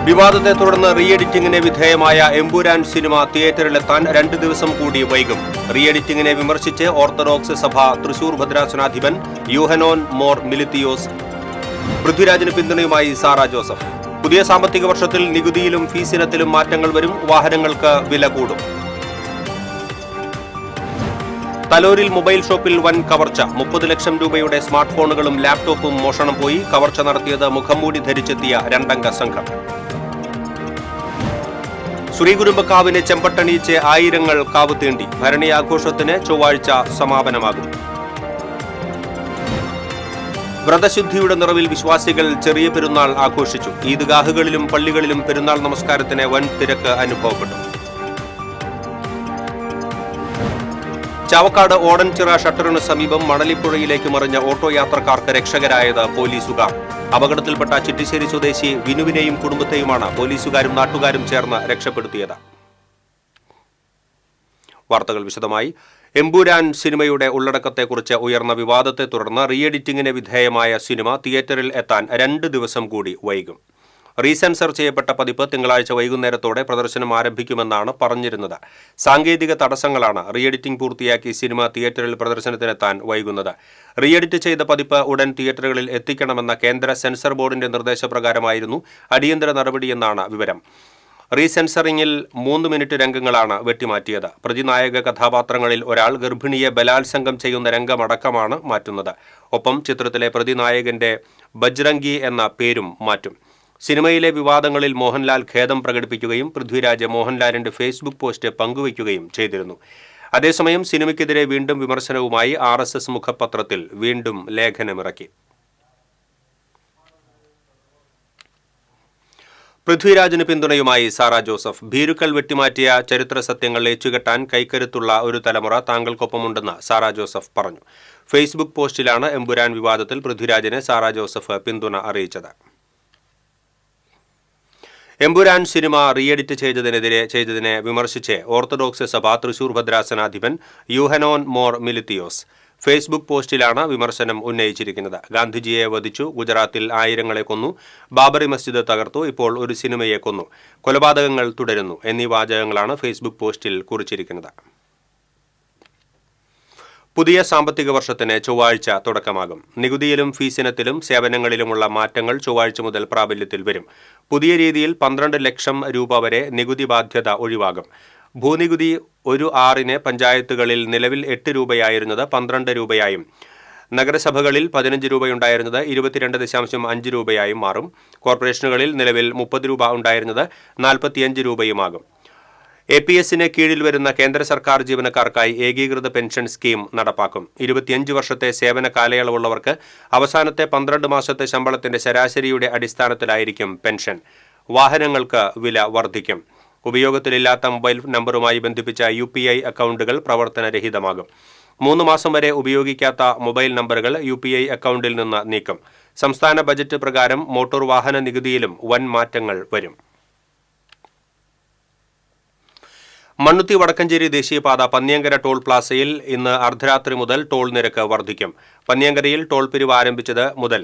വിവാദത്തെ തുടർന്ന് റീ എഡിറ്റിംഗിന് വിധേയമായ എമ്പുരാൻ സിനിമ തിയേറ്ററിലെത്താൻ 2 ദിവസം കൂടി വൈകും. റീ എഡിറ്റിംഗിനെ വിമർശിച്ച് ഓർത്തഡോക്സ് സഭ തൃശൂർ ഭദ്രാസനാധിപൻ യൂഹനോൻ മോർ മിലിത്തിയോസ്. പൃഥ്വിരാജിന് പിന്തുണയുമായി സാറാ ജോസഫ്. പുതിയ സാമ്പത്തിക വർഷത്തിൽ നികുതിയിലും ഫീസിനത്തിലും മാറ്റങ്ങൾ വരും. വാഹനങ്ങൾക്ക് വില കൂടും. തലോരിൽ മൊബൈൽ ഷോപ്പിൽ വൻ കവർച്ച. 30 ലക്ഷം രൂപയുടെ സ്മാർട്ട് ഫോണുകളും ലാപ്ടോപ്പും മോഷണം പോയി. കവർച്ച നടത്തിയത് മുഖംമൂടി ധരിച്ചെത്തിയ 2 അംഗ സംഘം. ശ്രീകുരുമ്പക്കാവിനെ ചെമ്പട്ടണിയിച്ച് ആയിരങ്ങൾ കാവ് തീണ്ടി. ഭരണി ആഘോഷത്തിന് ചൊവ്വാഴ്ച സമാപനമാകും. വ്രതശുദ്ധിയുടെ നിറവിൽ വിശ്വാസികൾ ചെറിയ പെരുന്നാൾ ആഘോഷിച്ചു. ഈദ്ഗാഹുകളിലും പള്ളികളിലും പെരുന്നാൾ നമസ്കാരത്തിന് വൻ തിരക്ക് അനുഭവപ്പെട്ടു. ചാവക്കാട് ഓടൻചിറ ഷട്ടറിന് സമീപം മണലിപ്പുഴയിലേക്ക് മറിഞ്ഞ ഓട്ടോ യാത്രക്കാർക്ക് രക്ഷകരായത് പോലീസുകാർ. അപകടത്തിൽപ്പെട്ട ചിറ്റിശ്ശേരി സ്വദേശി വിനുവിനെയും കുടുംബത്തെയുമാണ് പോലീസുകാരും നാട്ടുകാരും ചേർന്ന് രക്ഷപ്പെടുത്തിയത്. വാർത്തകൾ വിശദമായി. എമ്പുരാൻ സിനിമയുടെ ഉള്ളടക്കത്തെക്കുറിച്ച് ഉയർന്ന വിവാദത്തെ തുടർന്ന് റീ എഡിറ്റിംഗിന് വിധേയമായ സിനിമ തിയേറ്ററിൽ എത്താൻ 2 ദിവസം കൂടി വൈകും. റീസെൻസർ ചെയ്യപ്പെട്ട പതിപ്പ് തിങ്കളാഴ്ച വൈകുന്നേരത്തോടെ പ്രദർശനം ആരംഭിക്കുമെന്നാണ് പറഞ്ഞിരുന്നത്. സാങ്കേതിക തടസ്സങ്ങളാണ് റീ എഡിറ്റിംഗ് പൂർത്തിയാക്കി സിനിമ തിയേറ്ററിൽ പ്രദർശനത്തിനെത്താൻ വൈകുന്നത്. റീ എഡിറ്റ് ചെയ്ത പതിപ്പ് ഉടൻ തിയേറ്ററുകളിൽ എത്തിക്കണമെന്ന കേന്ദ്ര സെൻസർ ബോർഡിന്റെ നിർദ്ദേശപ്രകാരമായിരുന്നു അടിയന്തര നടപടിയെന്നാണ് വിവരം. റീസെൻസറിംഗിൽ 3 മിനിറ്റ് രംഗങ്ങളാണ് വെട്ടിമാറ്റിയത്. പ്രതിനായക കഥാപാത്രങ്ങളിൽ ഒരാൾ ഗർഭിണിയെ ബലാത്സംഗം ചെയ്യുന്ന രംഗമടക്കമാണ് മാറ്റുന്നത്. ഒപ്പം ചിത്രത്തിലെ പ്രതിനായകന്റെ ബജ്രംഗി എന്ന പേരും മാറ്റും. സിനിമയിലെ വിവാദങ്ങളിൽ മോഹൻലാൽ ഖേദം പ്രകടിപ്പിക്കുകയും പൃഥ്വിരാജ് മോഹൻലാലിന്റെ ഫേസ്ബുക്ക് പോസ്റ്റ് പങ്കുവയ്ക്കുകയും ചെയ്തിരുന്നു. അതേസമയം സിനിമയ്ക്കെതിരെ വീണ്ടും വിമർശനവുമായി RSS മുഖപത്രത്തിൽ വീണ്ടും ലേഖനമിറക്കി. പൃഥ്വിരാജിന് പിന്തുണയുമായി സാറാ ജോസഫ്. ഭീരുക്കൾ വെട്ടിമാറ്റിയ ചരിത്ര സത്യങ്ങൾ ഏച്ചുകെട്ടാൻ കൈക്കരുത്തുള്ള ഒരു തലമുറ താങ്കൾക്കൊപ്പമുണ്ടെന്ന് സാറാ ജോസഫ് പറഞ്ഞു. ഫേസ്ബുക്ക് പോസ്റ്റിലാണ് എമ്പുരാൻ വിവാദത്തിൽ പൃഥ്വിരാജിന് സാറാ ജോസഫ് പിന്തുണ അറിയിച്ചത്. എമ്പുരാൻ സിനിമ റീ എഡിറ്റ് ചെയ്തതിനെ വിമർശിച്ച് ഓർത്തഡോക്സ് സഭ തൃശൂർ ഭദ്രാസനാധിപൻ യൂഹനോൻ മോർ മിലിത്തിയോസ്. ഫേസ്ബുക്ക് പോസ്റ്റിലാണ് വിമർശനം ഉന്നയിച്ചിരിക്കുന്നത്. ഗാന്ധിജിയെ വധിച്ചു, ഗുജറാത്തിൽ ആയിരങ്ങളെ കൊന്നു, ബാബറി മസ്ജിദ് തകർത്തു, ഇപ്പോൾ ഒരു സിനിമയെ കൊന്നു, കൊലപാതകങ്ങൾ തുടരുന്നു എന്നീ വാചകങ്ങളാണ് ഫേസ്ബുക്ക് പോസ്റ്റിൽ കുറിച്ചിരിക്കുന്നത്. പുതിയ സാമ്പത്തിക വർഷത്തിന് ചൊവ്വാഴ്ച തുടക്കമാകും. നികുതിയിലും ഫീസിനത്തിലും സേവനങ്ങളിലുമുള്ള മാറ്റങ്ങൾ ചൊവ്വാഴ്ച മുതൽ പ്രാബല്യത്തിൽ വരും. പുതിയ രീതിയിൽ 12 ലക്ഷം രൂപ വരെ നികുതി ബാധ്യത ഒഴിവാകും. ഭൂനികുതി ഒരു ആറിന് പഞ്ചായത്തുകളിൽ നിലവിൽ 8 രൂപയായിരുന്നത് 12 രൂപയായും, നഗരസഭകളിൽ 15 രൂപയുണ്ടായിരുന്നത് 22.5 രൂപയായും മാറും. കോർപ്പറേഷനുകളിൽ നിലവിൽ 30 രൂപ ഉണ്ടായിരുന്നത് 45 രൂപയുമാകും. APS-ന് കീഴിൽ വരുന്ന കേന്ദ്ര സർക്കാർ ജീവനക്കാർക്കായി ഏകീകൃത പെൻഷൻ സ്കീം നടപ്പാക്കും. 25 വർഷത്തെ സേവന കാലയളവുള്ളവർക്ക് അവസാനത്തെ 12 മാസത്തെ ശമ്പളത്തിന്റെ ശരാശരിയുടെ അടിസ്ഥാനത്തിലായിരിക്കും പെൻഷൻ. വാഹനങ്ങൾക്ക് വില വർദ്ധിക്കും. ഉപയോഗത്തിലില്ലാത്ത മൊബൈൽ നമ്പറുമായി ബന്ധിപ്പിച്ച UPI അക്കൗണ്ടുകൾ പ്രവർത്തനരഹിതമാകും. 3 മാസം വരെ ഉപയോഗിക്കാത്ത മൊബൈൽ നമ്പറുകൾ UPI അക്കൗണ്ടിൽ നിന്ന് നീക്കും. സംസ്ഥാന ബജറ്റ് പ്രകാരം മോട്ടോർ വാഹന നികുതിയിലും വൻ മാറ്റങ്ങൾ വരും. മണ്ണുത്തി വടക്കഞ്ചേരി ദേശീയപാത പന്നിയങ്കര ടോൾ പ്ലാസയിൽ ഇന്ന് അർദ്ധരാത്രി മുതൽ ടോൾ നിരക്ക് വർദ്ധിക്കും. പന്നിയങ്കരയിൽ ടോൾ പിരിവ് ആരംഭിച്ചത് മുതൽ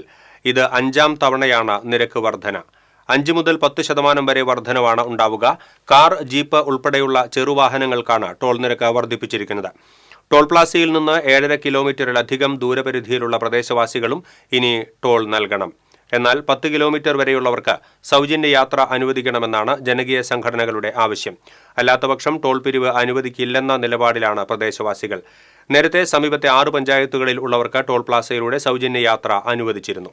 ഇത് 5ാം തവണയാണ് നിരക്ക് വർധന. 5 മുതൽ 10% വരെ വർധനവാണ് ഉണ്ടാവുക. കാർ, ജീപ്പ് ഉൾപ്പെടെയുള്ള ചെറുവാഹനങ്ങൾക്കാണ് ടോൾ നിരക്ക് വർദ്ധിപ്പിച്ചിരിക്കുന്നത്. ടോൾ പ്ലാസയിൽ നിന്ന് 7.5 കിലോമീറ്ററിലധികം ദൂരപരിധിയിലുള്ള പ്രദേശവാസികളും ഇനി ടോൾ നൽകണം. എന്നാൽ 10 കിലോമീറ്റർ വരെയുള്ളവർക്ക് സൗജന്യ യാത്ര അനുവദിക്കണമെന്നാണ് ജനകീയ സംഘടനകളുടെ ആവശ്യം. അല്ലാത്തപക്ഷം ടോൾ പിരിവ് അനുവദിക്കില്ലെന്ന നിലപാടിലാണ് പ്രദേശവാസികൾ. നേരത്തെ സമീപത്തെ 6 പഞ്ചായത്തുകളിൽ ഉള്ളവർക്ക് ടോൾ പ്ലാസയിലൂടെ സൗജന്യ യാത്ര അനുവദിച്ചിരുന്നു.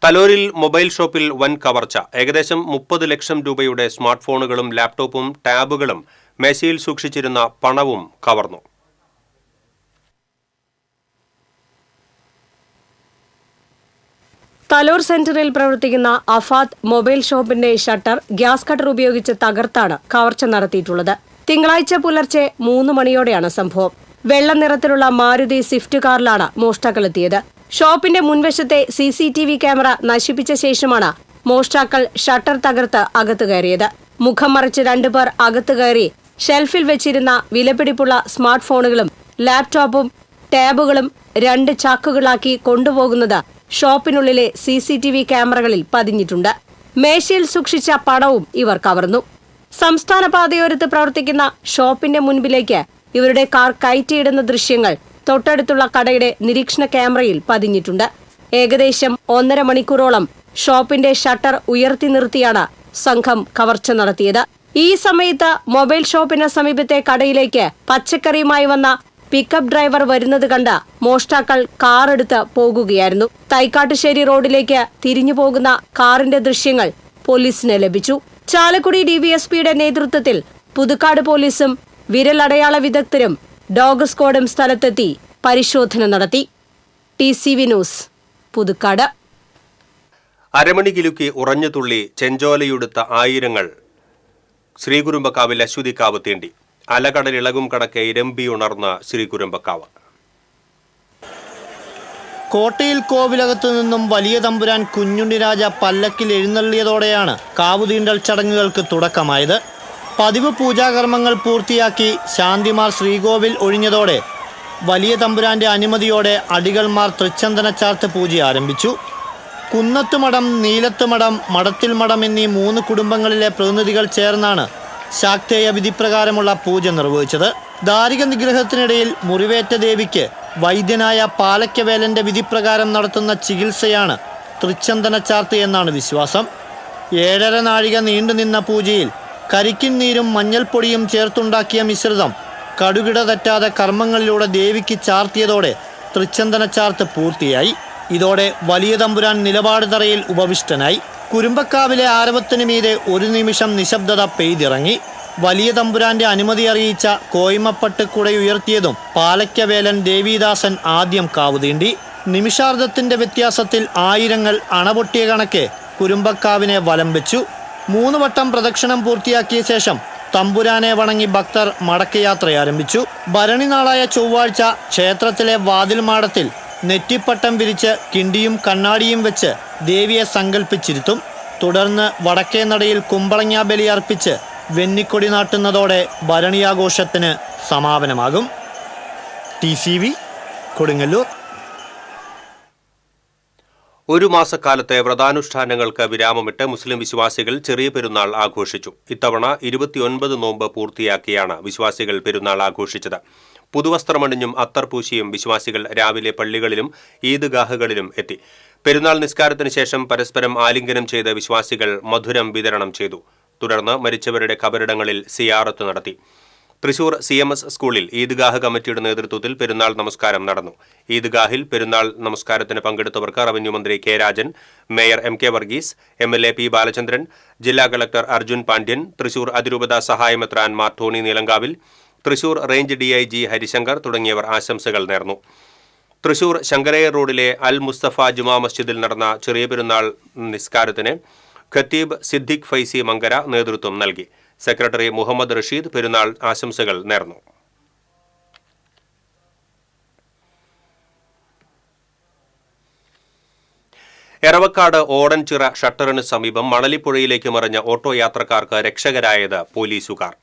തലോരിൽ മൊബൈൽ ഷോപ്പിൽ വൻ കവർച്ച. ഏകദേശം 30 ലക്ഷം രൂപയുടെ സ്മാർട്ട് ഫോണുകളും ലാപ്ടോപ്പും ടാബുകളും മേശയിൽ സൂക്ഷിച്ചിരുന്ന പണവും കവർന്നു. തലോർ സെന്ററിൽ പ്രവർത്തിക്കുന്ന അഫാദ് മൊബൈൽ ഷോപ്പിന്റെ ഷട്ടർ ഗ്യാസ് കട്ടർ ഉപയോഗിച്ച് തകർത്താണ് കവർച്ച നടത്തിയിട്ടുള്ളത്. തിങ്കളാഴ്ച പുലർച്ചെ 3 മണിയോടെയാണ് സംഭവം. വെള്ള നിറത്തിലുള്ള മാരുതി സ്വിഫ്റ്റ് കാറിലാണ് മോഷ്ടാക്കളെത്തിയത്. ഷോപ്പിന്റെ മുൻവശത്തെ CCTV ക്യാമറ നശിപ്പിച്ച ശേഷമാണ് മോഷ്ടാക്കൾ ഷട്ടർ തകർത്ത് അകത്തു കയറിയത്. മുഖം മറച്ച് 2 പേർ അകത്തു കയറി ഷെൽഫിൽ വെച്ചിരുന്ന വിലപിടിപ്പുള്ള സ്മാർട്ട് ഫോണുകളും ലാപ്ടോപ്പും ടാബുകളും 2 ചാക്കുകളാക്കി കൊണ്ടുപോകുന്നത് ഷോപ്പിനുള്ളിലെ CCTV ക്യാമറകളിൽ പതിഞ്ഞിട്ടുണ്ട്. മേശയിൽ സൂക്ഷിച്ച പണവും ഇവർ കവർന്നു. സംസ്ഥാന പാതയോരത്ത് പ്രവർത്തിക്കുന്ന ഷോപ്പിന്റെ മുൻപിലേക്ക് ഇവരുടെ കാർ കയറ്റിയിടുന്ന ദൃശ്യങ്ങൾ തൊട്ടടുത്തുള്ള കടയുടെ നിരീക്ഷണ ക്യാമറയിൽ പതിഞ്ഞിട്ടുണ്ട്. ഏകദേശം 1.5 മണിക്കൂറോളം ഷോപ്പിന്റെ ഷട്ടർ ഉയർത്തി നിർത്തിയാണ് സംഘം കവർച്ച നടത്തിയത്. ഈ സമയത്ത് മൊബൈൽ ഷോപ്പിന് സമീപത്തെ കടയിലേക്ക് പച്ചക്കറിയുമായി വന്ന പിക്കപ്പ് ഡ്രൈവർ വരുന്നത് കണ്ട മോഷ്ടാക്കൾ കാറെടുത്ത് പോകുകയായിരുന്നു. തൈക്കാട്ടുശ്ശേരി റോഡിലേക്ക് തിരിഞ്ഞു പോകുന്ന കാറിന്റെ ദൃശ്യങ്ങൾ പോലീസിന് ലഭിച്ചു. ചാലക്കുടി DVSPയുടെ നേതൃത്വത്തിൽ പുതുക്കാട് പോലീസും വിരലടയാള വിദഗ്ധരും ഡോഗ് സ്ക്വാഡും സ്ഥലത്തെത്തി പരിശോധന നടത്തി. TCV news, Puthukkad. അരമണി കിലുക്കി ഉറഞ്ഞുതുള്ളി ചെഞ്ചോലയുടുത്ത ആയിരങ്ങൾ ശ്രീകുരുമ്പക്കാവിൽ അശ്വതിക്കാവ് തീണ്ടി. അലകടലിളകും കടക്കെ ഇരമ്പി ഉണർന്ന ശ്രീകുരുമ്പക്കാവ്. കോട്ടയിൽ കോവിലകത്തു നിന്നും വലിയ തമ്പുരാൻ കുഞ്ഞുണ്ണിരാജ പല്ലക്കിൽ എഴുന്നള്ളിയതോടെയാണ് കാവുതീണ്ടൽ ചടങ്ങുകൾക്ക് തുടക്കമായത്. പതിവ് പൂജാകർമ്മങ്ങൾ പൂർത്തിയാക്കി ശാന്തിമാർ ശ്രീകോവിൽ ഒഴിഞ്ഞതോടെ വലിയ തമ്പുരാന്റെ അനുമതിയോടെ അടികൾമാർ തൃച്ചന്ദന ചാർത്ത് പൂജ ആരംഭിച്ചു. കുന്നത്തുമഠം, നീലത്തുമഠം, മഠത്തിൽ മഠം എന്നീ 3 കുടുംബങ്ങളിലെ പ്രതിനിധികൾ ചേർന്നാണ് ശാക്തേയ വിധിപ്രകാരമുള്ള പൂജ നിർവഹിച്ചത്. ദാരിക നിഗ്രഹത്തിനിടയിൽ മുറിവേറ്റ ദേവിക്ക് വൈദ്യനായ പാലക്കവേലന്റെ വിധിപ്രകാരം നടത്തുന്ന ചികിത്സയാണ് തൃച്ചന്ദന ചാർത്ത് എന്നാണ് വിശ്വാസം. 7.5 നാഴിക നീണ്ടുനിന്ന പൂജയിൽ കരിക്കിൻ നീരും മഞ്ഞൾപ്പൊടിയും ചേർത്തുണ്ടാക്കിയ മിശ്രിതം കടുകിട തെറ്റാതെ കർമ്മങ്ങളിലൂടെ ദേവിക്ക് ചാർത്തിയതോടെ തൃച്ചന്ദന ചാർത്ത് പൂർത്തിയായി. ഇതോടെ വലിയ തമ്പുരാൻ നിലപാട് തറയിൽ ഉപവിഷ്ടനായി. കുരുമ്പക്കാവിലെ ആരവത്തിന് മീതെ ഒരു നിമിഷം നിശബ്ദത പെയ്തിറങ്ങി. വലിയ തമ്പുരാന്റെ അനുമതി അറിയിച്ച കോയ്മപ്പട്ട് കുടയുയർത്തിയതും പാലക്കവേലൻ ദേവീദാസൻ ആദ്യം കാവുതീണ്ടി. നിമിഷാർദ്ധത്തിന്റെ വ്യത്യാസത്തിൽ ആയിരങ്ങൾ അണപൊട്ടിയ കണക്കെ കുരുമ്പക്കാവിനെ വലം വെച്ചു. 3 വട്ടം പ്രദക്ഷിണം പൂർത്തിയാക്കിയ ശേഷം തമ്പുരാനെ വണങ്ങി ഭക്തർ മടക്കയാത്ര ആരംഭിച്ചു. ഭരണി നാളായ ചൊവ്വാഴ്ച ക്ഷേത്രത്തിലെ വാതിൽ മാടത്തിൽ നെറ്റിപ്പട്ടം വിരിച്ച് കിണ്ടിയും കണ്ണാടിയും വെച്ച് ദേവിയെ സങ്കല്പിച്ചിരുത്തും. തുടർന്ന് വടക്കേ നടയിൽ കുമ്പളങ്ങ ബലി അർപ്പിച്ച് വെന്നിക്കൊടി നാട്ടുന്നതോടെ ഭരണിയാഘോഷത്തിന് സമാപനമാകും. TCV, കൊടുങ്ങല്ലൂർ. ഒരു മാസക്കാലത്തെ വ്രതാനുഷ്ഠാനങ്ങൾക്ക് വിരാമമിട്ട് മുസ്ലിം വിശ്വാസികൾ ചെറിയ പെരുന്നാൾ ആഘോഷിച്ചു. ഇത്തവണ 29 നോമ്പ് പൂർത്തിയാക്കിയാണ് വിശ്വാസികൾ പെരുന്നാൾ ആഘോഷിച്ചത്. പുതുവസ്ത്രമണിഞ്ഞും അത്തർ പൂശിയും വിശ്വാസികൾ രാവിലെ പള്ളികളിലും ഈദ്ഗാഹുകളിലും എത്തി. പെരുന്നാൾ നിസ്കാരത്തിന് ശേഷം പരസ്പരം ആലിംഗനം ചെയ്ത് വിശ്വാസികൾ മധുരം വിതരണം ചെയ്തു. തുടർന്ന് മരിച്ചവരുടെ ഖബറിടങ്ങളിൽ സിയാറത്ത് നടത്തി. തൃശൂർ CMS സ്കൂളിൽ ഈദ്ഗാഹ് കമ്മിറ്റിയുടെ നേതൃത്വത്തിൽ പെരുന്നാൾ നമസ്കാരം നടന്നു. ഈദ്ഗാഹിൽ പെരുന്നാൾ നമസ്കാരത്തിന് പങ്കെടുത്തവർക്ക് റവന്യൂ മന്ത്രി K. Rajan, mayor MK Varghese, MLA P. Balachandran, ജില്ലാ കളക്ടർ അർജുൻ പാണ്ഡ്യൻ, തൃശൂർ അതിരൂപത സഹായമെത്രാൻ Mar Tony Neelankavil, Thrissur range DIG Harishankar തുടങ്ങിയവർ ആശംസകൾ നേർന്നു. തൃശൂർ ശങ്കരയ്യർ റോഡിലെ അൽ മുസ്തഫ ജുമാ മസ്ജിദിൽ നടന്ന ചെറിയ പെരുന്നാൾ നിസ്കാരത്തിന് ഖത്തീബ് സിദ്ദിഖ് ഫൈസി മങ്കര നേതൃത്വം നൽകി. സെക്രട്ടറി മുഹമ്മദ് റഷീദ് പെരുന്നാൾ ആശംസകൾ നേർന്നു. എറവക്കാട് ഓടൻചിറ ഷട്ടറിന് സമീപം മണലിപ്പുഴയിലേക്ക് മറിഞ്ഞ ഓട്ടോ യാത്രക്കാർക്ക് രക്ഷകരായത് പോലീസുകാർ.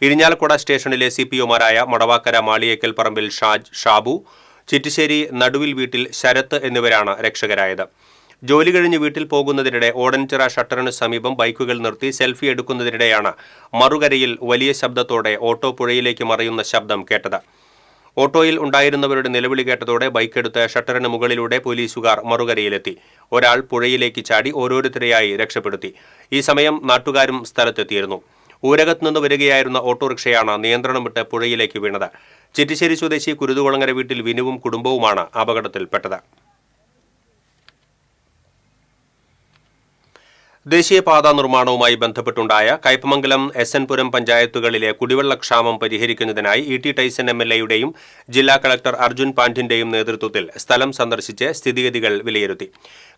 ഇരിഞ്ഞാലക്കുട സ്റ്റേഷനിലെ CPOമാരായ മടവാക്കര മാളിയേക്കൽ പറമ്പിൽ ഷാബു, ചിറ്റിശ്ശേരി നടുവിൽ വീട്ടിൽ ശരത്ത് എന്നിവരാണ് രക്ഷകരായത്. ജോലി കഴിഞ്ഞ് വീട്ടിൽ പോകുന്നതിനിടെ ഓടൻചിറ ഷട്ടറിന് സമീപം ബൈക്കുകൾ നിർത്തി സെൽഫി എടുക്കുന്നതിനിടെയാണ് മറുകരയിൽ വലിയ ശബ്ദത്തോടെ ഓട്ടോ പുഴയിലേക്ക് മറിയുന്ന ശബ്ദം കേട്ടത്. ഓട്ടോയിൽ ഉണ്ടായിരുന്നവരുടെ നിലവിളി കേട്ടതോടെ ബൈക്കെടുത്ത് ഷട്ടറിന് മുകളിലൂടെ പോലീസുകാർ മറുകരയിലെത്തി. ഒരാൾ പുഴയിലേക്ക് ചാടി ഓരോരുത്തരെയായി രക്ഷപ്പെടുത്തി. ഈ സമയം നാട്ടുകാരും സ്ഥലത്തെത്തിയിരുന്നു. ഊരകത്ത് നിന്ന് വരികയായിരുന്ന ഓട്ടോറിക്ഷയാണ് നിയന്ത്രണം വിട്ട് പുഴയിലേക്ക് വീണത്. ചിറ്റിശ്ശേരി സ്വദേശി കുരുതുകുളങ്ങര വീട്ടിൽ വിനുവും കുടുംബവുമാണ് അപകടത്തിൽപ്പെട്ടത്. ദേശീയപാതാ നിർമ്മാണവുമായി ബന്ധപ്പെട്ടുണ്ടായ കയ്പമംഗലം SN പുരം പഞ്ചായത്തുകളിലെ കുടിവെള്ളക്ഷാമം പരിഹരിക്കുന്നതിനായി ET ടൈസൺ MLAയുടെയും ജില്ലാ കളക്ടർ അർജുൻ പാണ്ഡ്യന്റെയും നേതൃത്വത്തിൽ സ്ഥലം സന്ദർശിച്ച് സ്ഥിതിഗതികൾ വിലയിരുത്തി.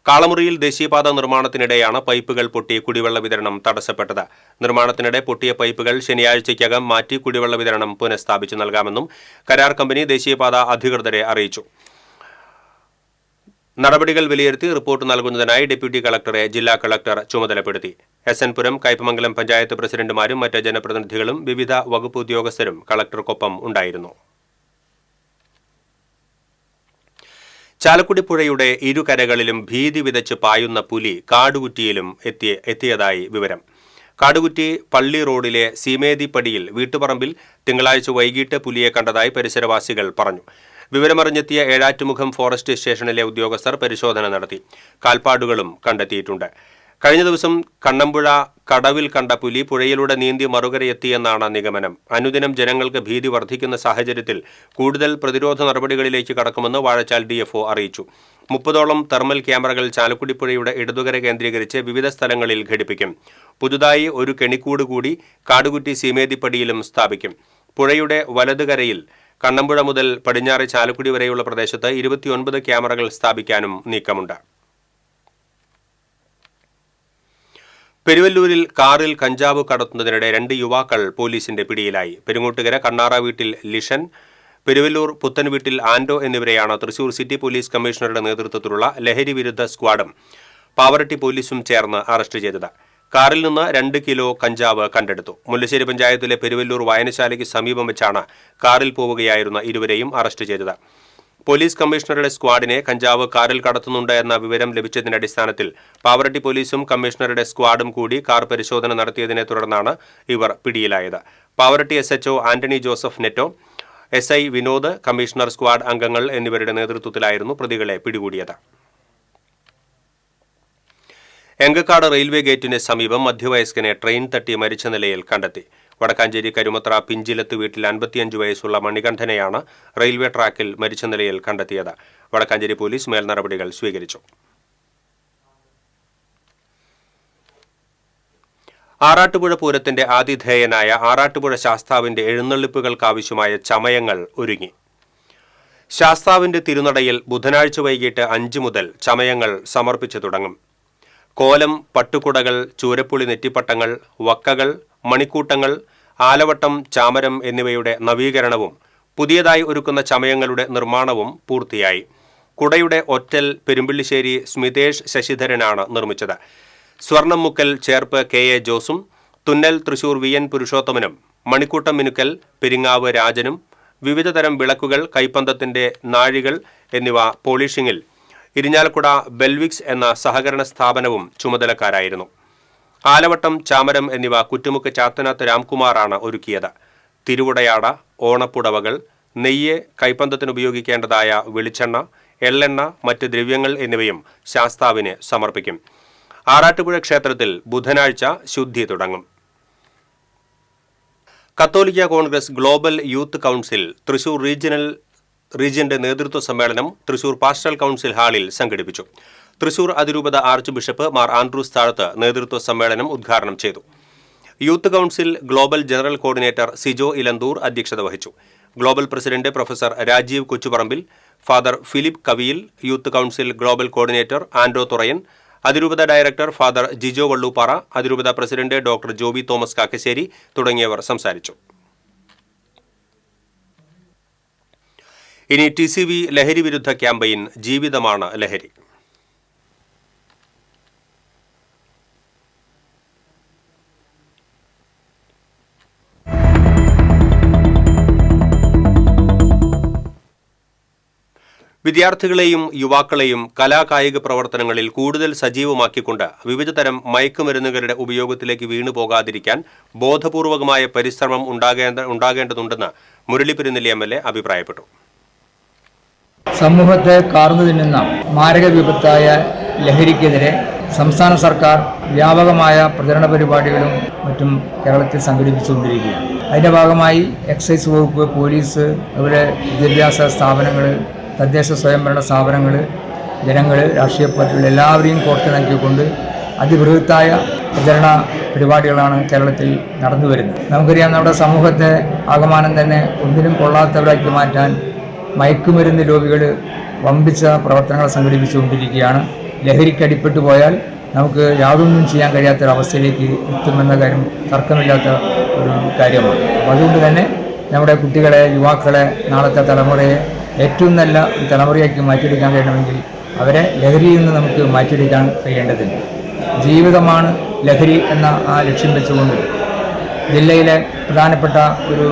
കാളമുറിയിൽ ദേശീയപാത നിർമ്മാണത്തിനിടെയാണ് പൈപ്പുകൾ പൊട്ടി കുടിവെള്ള വിതരണം തടസ്സപ്പെട്ടത്. നിർമ്മാണത്തിനിടെ പൊട്ടിയ പൈപ്പുകൾ ശനിയാഴ്ചയ്ക്കകം മാറ്റി കുടിവെള്ള വിതരണം പുനഃസ്ഥാപിച്ചു നൽകാമെന്നും കരാർ കമ്പനി ദേശീയപാത അധികൃതരെ അറിയിച്ചു. നടപടികൾ വിലയിരുത്തി റിപ്പോർട്ട് നൽകുന്നതിനായി ഡെപ്യൂട്ടി കളക്ടറെ ജില്ലാ കളക്ടർ ചുമതലപ്പെടുത്തി. SN പുരം കയ്പമംഗലം പഞ്ചായത്ത് പ്രസിഡന്റുമാരും മറ്റ് ജനപ്രതിനിധികളും വിവിധ വകുപ്പ് ഉദ്യോഗസ്ഥരും കളക്ടർക്കൊപ്പം ഉണ്ടായിരുന്നു. ചാലക്കുടി പുഴയുടെ ഇരുകരകളിലും ഭീതി വിതച്ച് പായുന്ന പുലി കാടുകുറ്റിയിലും എത്തിയതായി വിവരം. കാടുകുറ്റി പള്ളി റോഡിലെ സീമേതിപ്പടിയിൽ വീട്ടുപറമ്പിൽ തിങ്കളാഴ്ച വൈകിട്ട് പുലിയെ കണ്ടതായി പരിസരവാസികൾ പറഞ്ഞു. വിവരമറിഞ്ഞെത്തിയ ഏഴാറ്റുമുഖം ഫോറസ്റ്റ് സ്റ്റേഷനിലെ ഉദ്യോഗസ്ഥർ പരിശോധന നടത്തി. കാൽപ്പാടുകളും കണ്ടെത്തിയിട്ടുണ്ട്. കഴിഞ്ഞ ദിവസം കണ്ണമ്പുഴ കടവിൽ കണ്ട പുലി പുഴയിലൂടെ നീന്തി മറുകരയെത്തിയെന്നാണ് നിഗമനം. അനുദിനം ജനങ്ങൾക്ക് ഭീതി വർദ്ധിക്കുന്ന സാഹചര്യത്തിൽ കൂടുതൽ പ്രതിരോധ നടപടികളിലേക്ക് കടക്കുമെന്ന് വാഴച്ചാൽ DFO അറിയിച്ചു. 30ഓളം തെർമൽ ക്യാമറകൾ ചാലക്കുടി പുഴയുടെ ഇടതുകര കേന്ദ്രീകരിച്ച് വിവിധ സ്ഥലങ്ങളിൽ ഘടിപ്പിക്കും. പുതുതായി ഒരു കെണിക്കൂട് കൂടി കാടുകുറ്റി സീമേതിപ്പടിയിലും സ്ഥാപിക്കും. പുഴയുടെ വലതുകരയിൽ കണ്ണമ്പുഴ മുതൽ പടിഞ്ഞാറ് ചാലക്കുടി വരെയുള്ള പ്രദേശത്ത് 29 ക്യാമറകൾ സ്ഥാപിക്കാനും നീക്കമുണ്ട്. പെരുവല്ലൂരിൽ കാറിൽ കഞ്ചാവ് കടത്തുന്നതിനിടെ 2 യുവാക്കൾ പോലീസിന്റെ പിടിയിലായി. പെരുങ്ങോട്ടുകര കണ്ണാറ വീട്ടിൽ ലിഷൻ, പെരുവല്ലൂർ പുത്തൻ വീട്ടിൽ ആൻഡോ എന്നിവരെയാണ് തൃശൂർ സിറ്റി പോലീസ് കമ്മീഷണറുടെ നേതൃത്വത്തിലുള്ള ലഹരി വിരുദ്ധ സ്ക്വാഡും പാവറട്ടി പോലീസും ചേർന്ന് അറസ്റ്റ് ചെയ്തത്. കാറിൽ നിന്ന് 2 കിലോ കഞ്ചാവ് കണ്ടെടുത്തു. മുല്ലശ്ശേരി പഞ്ചായത്തിലെ പെരുവല്ലൂർ വായനശാലയ്ക്ക് സമീപം വെച്ചാണ് കാറിൽ പോവുകയായിരുന്ന ഇരുവരെയും അറസ്റ്റ് ചെയ്തത്. പോലീസ് കമ്മീഷണറുടെ സ്ക്വാഡിനെ കഞ്ചാവ് കാറിൽ കടത്തുന്നുണ്ട് എന്ന വിവരം ലഭിച്ചതിന്റെ അടിസ്ഥാനത്തിൽ പാവറട്ടി പോലീസും കമ്മീഷണറുടെ സ്ക്വാഡും കൂടി കാർ പരിശോധന നടത്തിയതിനെ തുടർന്നാണ് ഇവർ പിടിയിലായത്. Pavaratty SHO Antony Joseph Netto, SI Vinod, commissioner squad അംഗങ്ങൾ എന്നിവരുടെ നേതൃത്വത്തിലായിരുന്നു പ്രതികളെ പിടികൂടിയത്. എങ്കക്കാട് റെയിൽവേ ഗേറ്റിന് സമീപം മധ്യവയസ്കനെ ട്രെയിൻ തട്ടി മരിച്ച നിലയിൽ കണ്ടെത്തി. വടക്കാഞ്ചേരി കരുമത്ര പിഞ്ചിലത്ത് വീട്ടിൽ 55 വയസ്സുള്ള മണികണ്ഠനെയാണ് റെയിൽവേ ട്രാക്കിൽ മരിച്ച നിലയിൽ കണ്ടെത്തിയത്. വടക്കാഞ്ചേരി പോലീസ് മേൽനടപടികൾ സ്വീകരിച്ചു. ആറാട്ടുപുഴ പൂരത്തിന്റെ ആതിഥേയനായ ആറാട്ടുപുഴ ശാസ്താവിന്റെ എഴുന്നള്ളിപ്പുകൾക്കാവശ്യമായ ചമയങ്ങൾ ഒരുങ്ങി. ശാസ്താവിന്റെ തിരുനടയിൽ ബുധനാഴ്ച വൈകിട്ട് 5 മുതൽ ചമയങ്ങൾ സമർപ്പിച്ചു തുടങ്ങും. കോലം, പട്ടുകുടകൾ, ചൂരപ്പുളി നെറ്റിപ്പട്ടങ്ങൾ, വക്കകൾ, മണിക്കൂട്ടങ്ങൾ, ആലവട്ടം, ചാമരം എന്നിവയുടെ നവീകരണവും പുതിയതായി ഒരുക്കുന്ന ചമയങ്ങളുടെ നിർമ്മാണവും പൂർത്തിയായി. കുടയുടെ ഒറ്റൽ പെരുമ്പിള്ളിശ്ശേരി സ്മിതേഷ് ശശിധരനാണ് നിർമ്മിച്ചത്. സ്വർണം മുക്കൽ ചേർപ്പ് KA ജോസും, തുന്നൽ തൃശൂർ VN പുരുഷോത്തമനും, മണിക്കൂട്ടം മിനുക്കൽ പെരിങ്ങാവ് രാജനും, വിവിധതരം വിളക്കുകൾ, കൈപ്പന്തത്തിന്റെ നാഴികൾ എന്നിവ പോളിഷിംഗിൽ ഇരിഞ്ഞാലക്കുട ബെൽവിക്സ് എന്ന സഹകരണ സ്ഥാപനവും ചുമതലക്കാരായിരുന്നു. ആലവട്ടം, ചാമരം എന്നിവ കുറ്റുമുക്ക് ചാത്തനാത്ത് രാംകുമാറാണ് ഒരുക്കിയത്. തിരുവുടയാട, ഓണപ്പുടവകൾ, നെയ്യ്, കൈപ്പന്തത്തിനുപയോഗിക്കേണ്ടതായ വെളിച്ചെണ്ണ, എള്ളെണ്ണ, മറ്റ് ദ്രവ്യങ്ങൾ എന്നിവയും ശാസ്താവിന് സമർപ്പിക്കും. ആറാട്ടുപുഴ ക്ഷേത്രത്തിൽ ബുധനാഴ്ച ശുദ്ധി തുടങ്ങും. കത്തോലിക്ക Congress global youth council Thrissur റീജിയന്റെ നേതൃത്വ സമ്മേളനം തൃശൂർ പാസ്റ്റൽ കൗൺസിൽ ഹാളിൽ സംഘടിപ്പിച്ചു. തൃശൂർ അതിരൂപത ആർച്ച് ബിഷപ്പ് മാർ ആൻഡ്രൂസ് താഴത്ത് നേതൃത്വ സമ്മേളനം ഉദ്ഘാടനം ചെയ്തു. Youth council global general coordinator Sijo Elanthoor അധ്യക്ഷത വഹിച്ചു. Global president professor Rajeev Kochuparambil, father Philip Kaviyil, youth council global coordinator Andro Thurayan, അതിരൂപത ഡയറക്ടർ ഫാദർ ജിജോ വള്ളൂപ്പാറ, അതിരൂപത president doctor Joby Thomas Kakkassery തുടങ്ങിയവർ സംസാരിച്ചു. ഇനി TCV ലഹരി വിരുദ്ധ ക്യാമ്പയിൻ ജീവിതമാണ് ലഹരി. വിദ്യാർത്ഥികളെയും യുവാക്കളെയും കലാകായിക പ്രവർത്തനങ്ങളിൽ കൂടുതൽ സജീവമാക്കിക്കൊണ്ട് വിവിധതരം മയക്കുമരുന്നുകളുടെ ഉപയോഗത്തിലേക്ക് വീണുപോകാതിരിക്കാൻ ബോധപൂർവകമായ പരിശ്രമം ഉണ്ടാകേണ്ടതുണ്ടെന്ന് മുരളി പെരുന്നെല്ലി MLA അഭിപ്രായപ്പെട്ടു. സമൂഹത്തെ കാർന്നു തിന്നുന്ന മാരക വിപത്തായ ലഹരിക്കെതിരെ സംസ്ഥാന സർക്കാർ വ്യാപകമായ പ്രചരണ പരിപാടികളും മറ്റും കേരളത്തിൽ സംഘടിപ്പിച്ചുകൊണ്ടിരിക്കുകയാണ്. അതിൻ്റെ ഭാഗമായി എക്സൈസ് വകുപ്പ്, പോലീസ്, അതുപോലെ വിദ്യാഭ്യാസ സ്ഥാപനങ്ങൾ, തദ്ദേശ സ്വയംഭരണ സ്ഥാപനങ്ങൾ, ജനങ്ങൾ, രാഷ്ട്രീയ പാർട്ടികൾ എല്ലാവരെയും കോർത്തിണക്കിക്കൊണ്ട് അതിബൃഹത്തായ പ്രചരണ പരിപാടികളാണ് കേരളത്തിൽ നടന്നു വരുന്നത്. നമുക്കറിയാം, നമ്മുടെ സമൂഹത്തെ ആകമാനം തന്നെ ഒന്നിനും കൊള്ളാത്തവരാക്കി മാറ്റാൻ മയക്കുമരുന്ന് രോഗികൾ വമ്പിച്ച പ്രവർത്തനങ്ങൾ സംഘടിപ്പിച്ചുകൊണ്ടിരിക്കുകയാണ്. ലഹരിക്കടിപ്പെട്ടു പോയാൽ നമുക്ക് യാതൊന്നും ചെയ്യാൻ കഴിയാത്തൊരവസ്ഥയിലേക്ക് എത്തുമെന്ന കാര്യം തർക്കമില്ലാത്ത ഒരു കാര്യമാണ്. അപ്പോൾ അതുകൊണ്ട് തന്നെ നമ്മുടെ കുട്ടികളെ, യുവാക്കളെ, നാളത്തെ തലമുറയെ ഏറ്റവും നല്ല ഒരു തലമുറയാക്കി മാറ്റിയെടുക്കാൻ കഴിയണമെങ്കിൽ അവരെ ലഹരിയിൽ നിന്ന് നമുക്ക് മാറ്റിയെടുക്കാൻ കഴിയേണ്ടതുണ്ട്. ജീവിതമാണ് ലഹരി എന്ന ആ ലക്ഷ്യം വെച്ചുകൊണ്ട് ജില്ലയിലെ പ്രധാനപ്പെട്ട ഒരു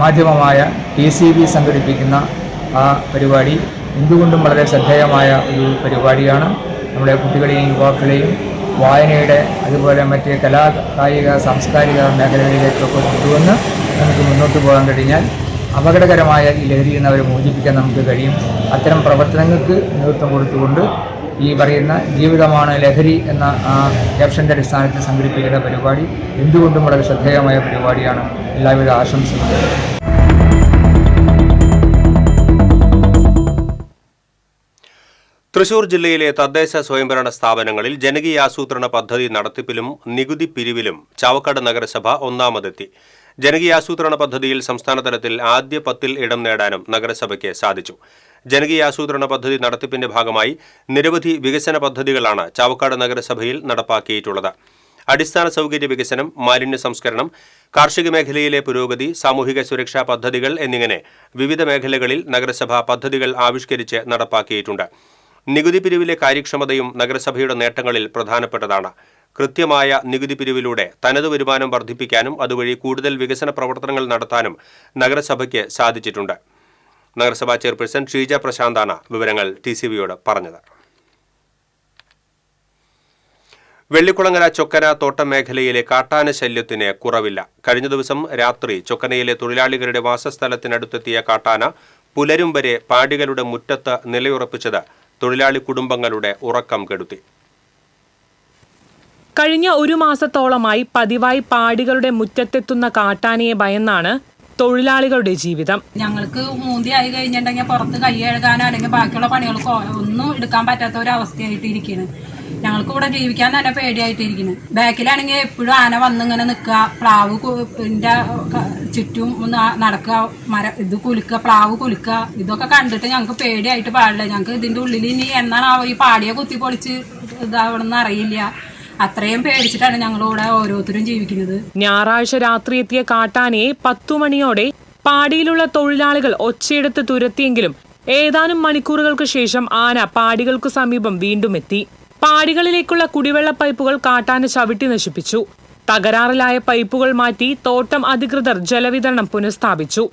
മാധ്യമമായ TCV സംഘടിപ്പിക്കുന്ന ആ പരിപാടി എന്തുകൊണ്ടും വളരെ ശ്രദ്ധേയമായ ഒരു പരിപാടിയാണ്. നമ്മുടെ കുട്ടികളെയും യുവാക്കളെയും വായനയുടെ അതുപോലെ മറ്റ് കലാ കായിക സാംസ്കാരിക മേഖലകളിലേക്കൊക്കെ കൊണ്ടുവന്ന് നമുക്ക് മുന്നോട്ട് പോകാൻ കഴിഞ്ഞാൽ അപകടകരമായ ഈ ലഹരിയിൽ നിന്ന് അവരെ മോചിപ്പിക്കാൻ നമുക്ക് കഴിയും. അത്തരം പ്രവർത്തനങ്ങൾക്ക് നേതൃത്വം കൊടുത്തുകൊണ്ട് ഈ പറയുന്ന ജീവിതമാണ് ലഹരി എന്ന ക്യാപ്ഷൻ്റെ അടിസ്ഥാനത്തിൽ സംഘടിപ്പിക്കുന്ന പരിപാടി എന്തുകൊണ്ടും വളരെ ശ്രദ്ധേയമായ പരിപാടിയാണ്. എല്ലാവിധ ആശംസകളും. തൃശൂർ ജില്ലയിലെ തദ്ദേശ സ്വയംഭരണ സ്ഥാപനങ്ങളിൽ ജനകീയാസൂത്രണ പദ്ധതി നടത്തിപ്പിലും നികുതി പിരിവിലും ചാവക്കാട് നഗരസഭ ഒന്നാമതെത്തി. ജനകീയാസൂത്രണ പദ്ധതിയിൽ സംസ്ഥാനതലത്തിൽ ആദ്യ 10 ഇടം നേടാനും നഗരസഭയ്ക്ക് സാധിച്ചു. ജനകീയാസൂത്രണ പദ്ധതി നടത്തിപ്പിന്റെ ഭാഗമായി നിരവധി വികസന പദ്ധതികളാണ് ചാവക്കാട് നഗരസഭയിൽ നടപ്പാക്കിയിട്ടുള്ളത്. അടിസ്ഥാന സൗകര്യ വികസനം, മാലിന്യ സംസ്കരണം, കാർഷിക മേഖലയിലെ പുരോഗതി, സാമൂഹിക സുരക്ഷാ പദ്ധതികൾ എന്നിങ്ങനെ വിവിധ മേഖലകളിൽ നഗരസഭ പദ്ധതികൾ ആവിഷ്കരിച്ച് നടപ്പാക്കിയിട്ടുണ്ട്. നികുതി പിരിവിലെ കാര്യക്ഷമതയും നഗരസഭയുടെ നേട്ടങ്ങളിൽ പ്രധാനപ്പെട്ടതാണ്. കൃത്യമായ നികുതി പിരിവിലൂടെ തനത് വരുമാനം വർദ്ധിപ്പിക്കാനും അതുവഴി കൂടുതൽ വികസന പ്രവർത്തനങ്ങൾ നടത്താനും നഗരസഭയ്ക്ക് സാധിച്ചിട്ടുണ്ട്. നഗരസഭാ ചെയർപേഴ്സൺ ഷീജ പ്രശാന്താണ് വിവരങ്ങൾ TCVയോട് പറഞ്ഞത്. വെള്ളിക്കുളങ്ങര ചൊക്കന തോട്ടം മേഖലയിലെ കാട്ടാന ശല്യത്തിന് കുറവില്ല. കഴിഞ്ഞ ദിവസം രാത്രി ചൊക്കനയിലെ തൊഴിലാളികളുടെ വാസസ്ഥലത്തിനടുത്തെത്തിയ കാട്ടാന പുലരും വരെ പാടികളുടെ മുറ്റത്ത് നിലയുറപ്പിച്ചത് തൊഴിലാളി കുടുംബങ്ങളുടെ ഉറക്കം കെടുത്തി. കഴിഞ്ഞ 1 മാസത്തോളമായി പതിവായി പാടികളുടെ മുറ്റത്തെത്തുന്ന കാട്ടാനയെ ഭയന്നാണ് തൊഴിലാളികളുടെ ജീവിതം. ഞങ്ങൾക്ക് മൂന്തിയായി കഴിഞ്ഞിട്ടുണ്ടെങ്കിൽ പുറത്ത് കൈ കഴുകാനോ അല്ലെങ്കിൽ ബാക്കിയുള്ള പണികൾക്ക് ഒന്നും എടുക്കാൻ പറ്റാത്ത ഒരു അവസ്ഥയായിട്ട് ഇരിക്കുന്നു. ഞങ്ങൾക്ക് ഇവിടെ ജീവിക്കാൻ തന്നെ പേടിയായിട്ടിരിക്കുന്നു. ബാക്കിലാണെങ്കിൽ എപ്പോഴും ആന വന്നിങ്ങനെ നിൽക്കുക, പ്ലാവ് ചുറ്റും ഒന്ന് നടക്കുക, ഇത് കുലുക്കുക, പ്ലാവ് കുലുക്കുക, ഇതൊക്കെ കണ്ടിട്ട് ഞങ്ങൾക്ക് പേടിയായിട്ട് പാടില്ല. ഞങ്ങൾക്ക് ഇതിന്റെ ഉള്ളിൽ ഇനി എന്നാണ് ഈ പാടിയെ കുത്തിപ്പൊളിച്ച് ഇതാവണമെന്ന് അറിയില്ല. അത്രയും പേടിച്ചിട്ടാണ് ഞങ്ങളിവിടെ ഓരോരുത്തരും ജീവിക്കുന്നത്. ഞായറാഴ്ച രാത്രി എത്തിയ കാട്ടാനയെ 10 മണിയോടെ പാടിയിലുള്ള തൊഴിലാളികൾ ഒച്ചയെടുത്ത് തുരത്തിയെങ്കിലും ഏതാനും മണിക്കൂറുകൾക്ക് ശേഷം ആന പാടികൾക്കു സമീപം വീണ്ടും എത്തി. പാടികളിലേക്കുള്ള കുടിവെള്ള പൈപ്പുകൾ കാട്ടാന ചവിട്ടി നശിപ്പിച്ചു. തകരാറിലായ പൈപ്പുകൾ മാറ്റി തോട്ടം അധികൃതർ ജലവിതരണം പുനഃസ്ഥാപിച്ചു.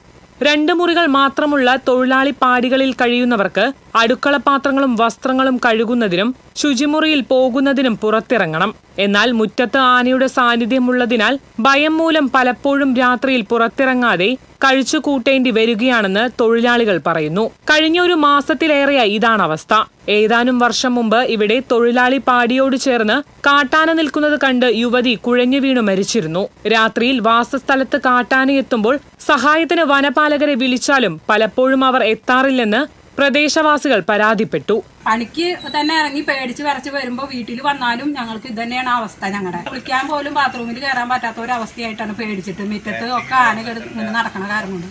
2 മുറികൾ മാത്രമുള്ള തൊഴിലാളി പാടികളിൽ കഴിയുന്നവർക്ക് അടുക്കള പാത്രങ്ങളും വസ്ത്രങ്ങളും കഴുകുന്നതിനും ശുചിമുറിയിൽ പോകുന്നതിനും പുറത്തിറങ്ങണം. എന്നാൽ മുറ്റത്ത് ആനയുടെ സാന്നിധ്യമുള്ളതിനാൽ ഭയം മൂലം പലപ്പോഴും രാത്രിയിൽ പുറത്തിറങ്ങാതെ കഴിച്ചു കൂട്ടേണ്ടി വരികയാണെന്ന് തൊഴിലാളികൾ പറയുന്നു. കഴിഞ്ഞ 1 മാസത്തിലേറെയായി ഇതാണ് അവസ്ഥ. ഏതാനും വർഷം മുമ്പ് ഇവിടെ തൊഴിലാളി പാടിയോട് ചേർന്ന് കാട്ടാന നിൽക്കുന്നത് കണ്ട് യുവതി കുഴഞ്ഞു വീണു മരിച്ചിരുന്നു. രാത്രിയിൽ വാസസ്ഥലത്ത് കാട്ടാന എത്തുമ്പോൾ സഹായത്തിന് വനപാലകരെ വിളിച്ചാലും പലപ്പോഴും അവർ എത്താറില്ലെന്ന് പ്രദേശവാസികൾ പരാതിപ്പെട്ടു. പണിക്ക് തന്നെ ഇറങ്ങി പേടിച്ച് വിറച്ച് വരുമ്പോൾ വീട്ടിൽ വന്നാലും ഞങ്ങൾക്ക് ഇത് തന്നെയാണ് അവസ്ഥ. ഞങ്ങളുടെ കുളിക്കാൻ പോലും ബാത്റൂമിൽ കയറാൻ പറ്റാത്ത ഒരു അവസ്ഥയായിട്ടാണ് പേടിച്ചിട്ട്. മുറ്റത്ത് ഒക്കെ ആന ഇങ്ങനെ നടക്കണ കാരണം കൊണ്ട്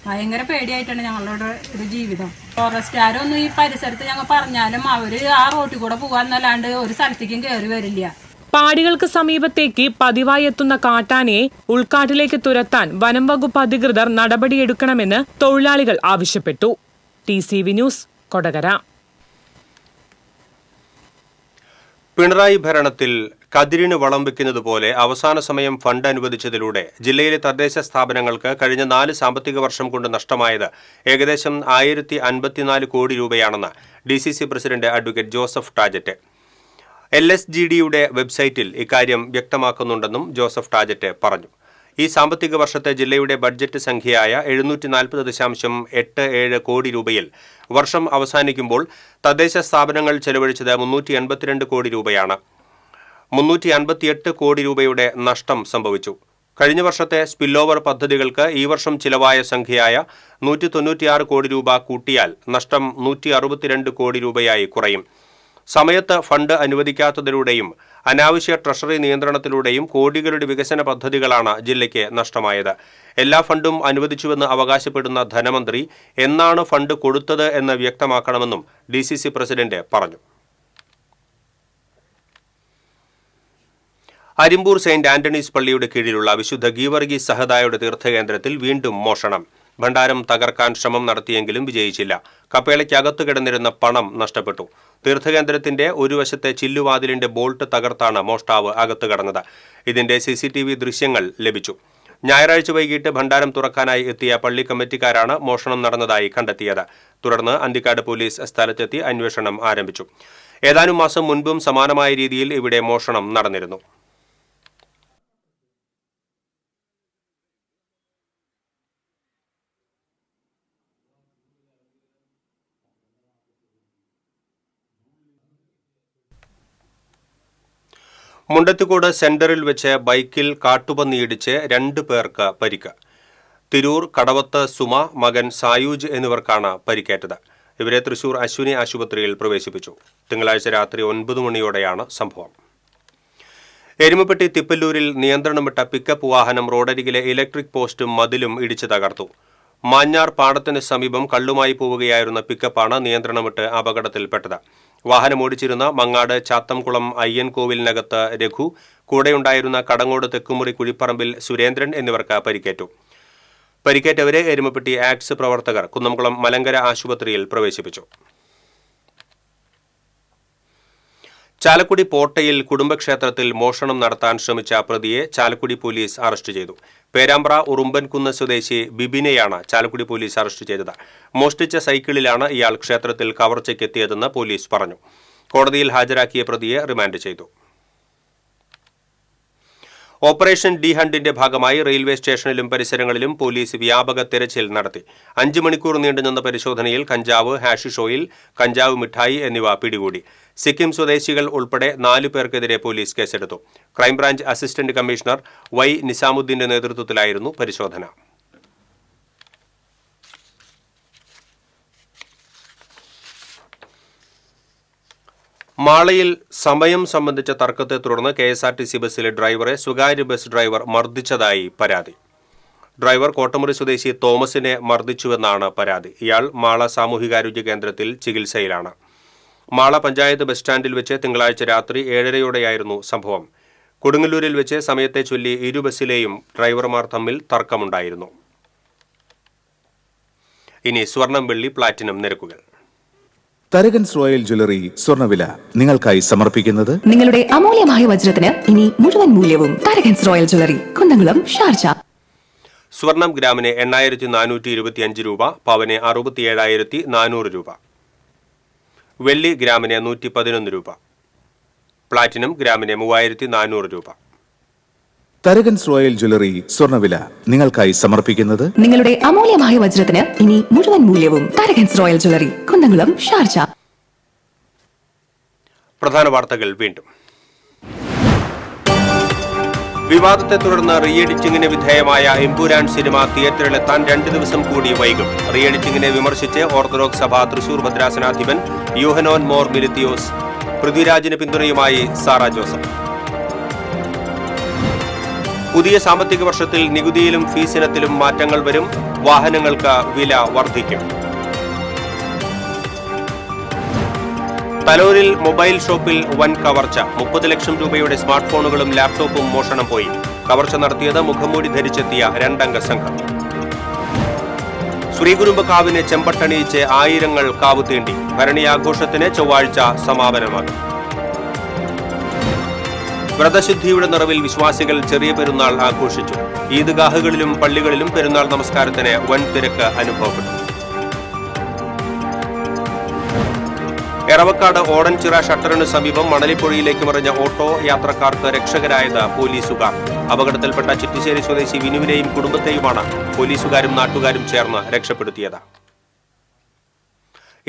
ഭയങ്കര പേടിയായിട്ടാണ് ഞങ്ങളുടെ ഒരു ജീവിതം. ഫോറസ്റ്റുകാരൊന്നും ഈ പരിസരത്ത് ഞങ്ങൾ പറഞ്ഞാലും അവര് ആ റോട്ടിൽ കൂടെ പോകാന്നല്ലാണ്ട് ഒരു സ്ഥലത്തേക്കും കയറി വരില്ല. പാടികൾക്ക് സമീപത്തേക്ക് പതിവായി എത്തുന്ന കാട്ടാനയെ ഉൾക്കാട്ടിലേക്ക് തുരത്താൻ വനം വകുപ്പ് അധികൃതർ നടപടിയെടുക്കണമെന്ന് തൊഴിലാളികൾ ആവശ്യപ്പെട്ടു. TCV news, Kodakara. പിണറായി ഭരണത്തിൽ കതിരിന് വളം വെക്കുന്നതുപോലെ അവസാന സമയം ഫണ്ട് അനുവദിച്ചതിലൂടെ ജില്ലയിലെ തദ്ദേശ സ്ഥാപനങ്ങൾക്ക് കഴിഞ്ഞ 4 സാമ്പത്തിക വർഷം കൊണ്ട് നഷ്ടമായത് ഏകദേശം 1054 കോടി രൂപയാണെന്ന് DCC പ്രസിഡന്റ് അഡ്വക്കേറ്റ് ജോസഫ് ടാജറ്റ്. LSGDയുടെ വെബ്സൈറ്റിൽ ഇക്കാര്യം വ്യക്തമാക്കുന്നുണ്ടെന്നും ജോസഫ് ടാജറ്റ് പറഞ്ഞു. ഈ സാമ്പത്തിക വർഷത്തെ ജില്ലയുടെ ബഡ്ജറ്റ് സംഖ്യയായ 740.87 കോടി രൂപയിൽ വർഷം അവസാനിക്കുമ്പോൾ തദ്ദേശ സ്ഥാപനങ്ങൾ ചെലവഴിച്ചത് 382 കോടി രൂപയാണ്. 358 കോടി രൂപയുടെ നഷ്ടം സംഭവിച്ചു. കഴിഞ്ഞ വർഷത്തെ സ്പില്ലോവർ പദ്ധതികൾക്ക് ഈ വർഷം ചിലവായ സംഖ്യയായ 196 കോടി രൂപ കൂട്ടിയാൽ നഷ്ടം 162 കോടി രൂപയായി കുറയും. സമയത്ത് ഫണ്ട് അനുവദിക്കാത്തതിലൂടെയും അനാവശ്യ ട്രഷറി നിയന്ത്രണത്തിലൂടെയും കോടികളുടെ വികസന പദ്ധതികളാണ് ജില്ലയ്ക്ക് നഷ്ടമായത്. എല്ലാ ഫണ്ടും അനുവദിച്ചുവെന്ന് അവകാശപ്പെടുന്ന ധനമന്ത്രി എന്നാണ് ഫണ്ട് കൊടുത്തത് എന്ന് വ്യക്തമാക്കണമെന്നും DCC പ്രസിഡന്റ് പറഞ്ഞു. അരിമ്പൂർ സെന്റ് ആന്റണീസ് പള്ളിയുടെ കീഴിലുള്ള വിശുദ്ധ ഗീവർഗീസ് സഹദായുടെ തീർത്ഥകേന്ദ്രത്തിൽ വീണ്ടും മോഷണം. ഭണ്ഡാരം തകർക്കാൻ ശ്രമം നടത്തിയെങ്കിലും വിജയിച്ചില്ല. കപ്പേളയ്ക്കകത്ത് കിടന്നിരുന്ന പണം നഷ്ടപ്പെട്ടു. തീർത്ഥകേന്ദ്രത്തിന്റെ ഒരു വശത്തെ ചില്ലുവാതിലിന്റെ ബോൾട്ട് തകർത്താണ് മോഷ്ടാവ് അകത്ത് കടന്നത്. ഇതിന്റെ CCTV ദൃശ്യങ്ങൾ ലഭിച്ചു. ഞായറാഴ്ച വൈകിട്ട് ഭണ്ഡാരം തുറക്കാനായി എത്തിയ പള്ളി കമ്മിറ്റിക്കാരാണ് മോഷണം നടന്നതായി കണ്ടെത്തിയത്. തുടർന്ന് അന്തിക്കാട് പോലീസ് സ്ഥലത്തെത്തി അന്വേഷണം ആരംഭിച്ചു. ഏതാനും മാസം മുൻപും സമാനമായ രീതിയിൽ ഇവിടെ മോഷണം നടന്നിരുന്നു. മുണ്ടത്തിക്കോട് സെന്ററിൽ വെച്ച് ബൈക്കിൽ കാട്ടുപന്നിയിടിച്ച് 2 പേർക്ക് പരിക്ക്. തിരൂർ കടവത്ത് സുമ, മകൻ സായൂജ് എന്നിവർക്കാണ് പരിക്കേറ്റത്. ഇവരെ തൃശൂർ അശ്വിനി ആശുപത്രിയിൽ പ്രവേശിപ്പിച്ചു. തിങ്കളാഴ്ച രാത്രി 9 മണിയോടെയാണ് സംഭവം. എരുമപ്പെട്ടി തിപ്പല്ലൂരിൽ നിയന്ത്രണം വിട്ട പിക്കപ്പ് വാഹനം റോഡരികിലെ ഇലക്ട്രിക് പോസ്റ്റും മതിലും ഇടിച്ചു തകർത്തു. മാഞ്ഞാർ പാടത്തിന് സമീപം കള്ളുമായി പോവുകയായിരുന്ന പിക്കപ്പാണ് നിയന്ത്രണം വിട്ട് അപകടത്തിൽപ്പെട്ടത്. വാഹനമോടിച്ചിരുന്ന മങ്ങാട് ചാത്തംകുളം അയ്യൻകോവിലിനകത്ത് രഘു, കൂടെയുണ്ടായിരുന്ന കടങ്ങോട് തെക്കുമുറി കുഴിപ്പറമ്പിൽ സുരേന്ദ്രൻ എന്നിവർക്ക് പരിക്കേറ്റു. പരിക്കേറ്റവരെ എരുമപ്പെട്ടി ആക്ട്സ് പ്രവർത്തകർ കുന്നംകുളം മലങ്കര ആശുപത്രിയിൽ പ്രവേശിപ്പിച്ചു. ചാലക്കുടി പോട്ടയിൽ കുടുംബക്ഷേത്രത്തിൽ മോഷണം നടത്താൻ ശ്രമിച്ച പ്രതിയെ ചാലക്കുടി പോലീസ് അറസ്റ്റ് ചെയ്തു. പേരാമ്പ്ര ഉറുമ്പൻകുന്ന് സ്വദേശി ബിബിനെയാണ് ചാലക്കുടി പോലീസ് അറസ്റ്റ് ചെയ്തത്. മോഷ്ടിച്ച സൈക്കിളിലാണ് ഇയാൾ ക്ഷേത്രത്തിൽ കവർച്ചയ്ക്കെത്തിയതെന്ന് പോലീസ് പറഞ്ഞു. കോടതിയിൽ ഹാജരാക്കിയ പ്രതിയെ റിമാൻഡ് ചെയ്തു. ഓപ്പറേഷൻ ഡി ഹണ്ടിന്റെ ഭാഗമായി റെയിൽവേ സ്റ്റേഷനിലും പരിസരങ്ങളിലും പോലീസ് വ്യാപക തെരച്ചിൽ നടത്തി. 5 മണിക്കൂർ നീണ്ടുനിന്ന പരിശോധനയിൽ കഞ്ചാവ്, ഹാഷിഷ് ഓയിൽ, കഞ്ചാവ് മിഠായി എന്നിവ പിടികൂടി. സിക്കിം സ്വദേശികൾ ഉൾപ്പെടെ 4 പേർക്കെതിരെ പോലീസ് കേസെടുത്തു. ക്രൈംബ്രാഞ്ച് അസിസ്റ്റന്റ് കമ്മീഷണർ വൈ നിസാമുദ്ദീന്റെ നേതൃത്വത്തിലായിരുന്നു പരിശോധന. മാളയിൽ സമയം സംബന്ധിച്ച തർക്കത്തെ തുടർന്ന് KSRTC ബസ്സിലെ ഡ്രൈവറെ സ്വകാര്യ ബസ് ഡ്രൈവർ മർദ്ദിച്ചതായി പരാതി. ഡ്രൈവർ കോട്ടമുറി സ്വദേശി തോമസിനെ മർദ്ദിച്ചുവെന്നാണ് പരാതി. ഇയാൾ മാള സാമൂഹികാരോഗ്യ കേന്ദ്രത്തിൽ ചികിത്സയിലാണ്. മാള പഞ്ചായത്ത് ബസ് സ്റ്റാൻഡിൽ വെച്ച് തിങ്കളാഴ്ച രാത്രി 7:30യോടെയായിരുന്നു സംഭവം. കൊടുങ്ങല്ലൂരിൽ വെച്ച് സമയത്തെ ചൊല്ലി ഇരു ബസ്സിലെയും ഡ്രൈവർമാർ തമ്മിൽ തർക്കമുണ്ടായിരുന്നു. ഇനി സ്വർണം, വെള്ളി, പ്ലാറ്റിനം നിരക്കുകൾ. തരകൻസ് റോയൽ ജ്വല്ലറി സ്വർണ്ണവില നിങ്ങൾക്കായി സമർപ്പിക്കുന്നത് നിങ്ങളുടെ അമൂല്യമായ വജ്രത്തിന് ഇനി മുഴുവൻ മൂല്യവും Tharakans royal jewellery, Kunnamkulam, Sharjah. സ്വർണം ഗ്രാമിന് 8,425 രൂപ, പവന് 67,400 രൂപ. വെള്ളി ഗ്രാമിന് 111 രൂപ. പ്ലാറ്റിനം ഗ്രാമിന് 3,400 രൂപ. തരകൻസ് റോയൽ ജ്വല്ലറി സ്വർണ്ണവില നിങ്ങൾക്കായി സമർപ്പിക്കുന്നത് നിങ്ങളുടെ അമൂല്യമായ വജ്രത്തിന് ഇനി മുഴുവൻ മൂല്യവും Tharakans royal jewellery, Kunnamkulam, Sharjah. പ്രധാന വാർത്തകൾ വീണ്ടും. വിവാദത്തെ തുടർന്ന് റീ എഡിറ്റിംഗിന് വിധേയമായ എമ്പുരാൻ സിനിമ തിയേറ്ററിലെത്താൻ 2 ദിവസം കൂടി വൈകും. റീ എഡിറ്റിംഗിനെ വിമർശിച്ച് ഓർത്തഡോക്സ് സഭ തൃശൂർ ഭദ്രാസനാധിപൻ യൂഹനോൻ മോർ മിലിത്തിയോസ്. പൃഥ്വിരാജിന് പിന്തുണയുമായി സാറ ജോസഫ്. പുതിയ സാമ്പത്തിക വർഷത്തിൽ നികുതിയിലും ഫീസിനത്തിലും മാറ്റങ്ങൾ വരും. വാഹനങ്ങൾക്ക് വില വർദ്ധിക്കും. തലോരിൽ മൊബൈൽ ഷോപ്പിൽ വൻ കവർച്ച. 30 ലക്ഷം രൂപയുടെ സ്മാർട്ട് ഫോണുകളും ലാപ്ടോപ്പും മോഷണം പോയി. കവർച്ച നടത്തിയത് മുഖംമൂടി ധരിച്ചെത്തിയ 2 അംഗ സംഘം. ശ്രീകുരുമ്പ് കാവിന് ചെമ്പട്ടണിയിച്ച് ആയിരങ്ങൾ കാവുതീണ്ടി. ഭരണിയാഘോഷത്തിന് ചൊവ്വാഴ്ച സമാപനമാകും. വ്രതശുദ്ധിയുടെ നിറവിൽ വിശ്വാസികൾ ചെറിയ പെരുന്നാൾ ആഘോഷിച്ചു. ഈദ്ഗാഹുകളിലും പള്ളികളിലും പെരുന്നാൾ നമസ്കാരത്തിന് വൻ തിരക്ക് അനുഭവപ്പെട്ടു. എറവക്കാട് ഓടൻചിറ ഷട്ടറിന് സമീപം മണലിപ്പുഴയിലേക്ക് മറിഞ്ഞ ഓട്ടോ യാത്രക്കാർക്ക് രക്ഷകരായത് പോലീസുകാർ. അപകടത്തിൽപ്പെട്ട ചിറ്റിശ്ശേരി സ്വദേശി വിനുവിനെയും കുടുംബത്തെയുമാണ് പോലീസുകാരും നാട്ടുകാരും ചേർന്ന് രക്ഷപ്പെടുത്തിയത്.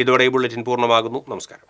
ഇതോടെ ഈ ബുള്ളറ്റിൻ പൂർണ്ണമാകുന്നു. നമസ്കാരം.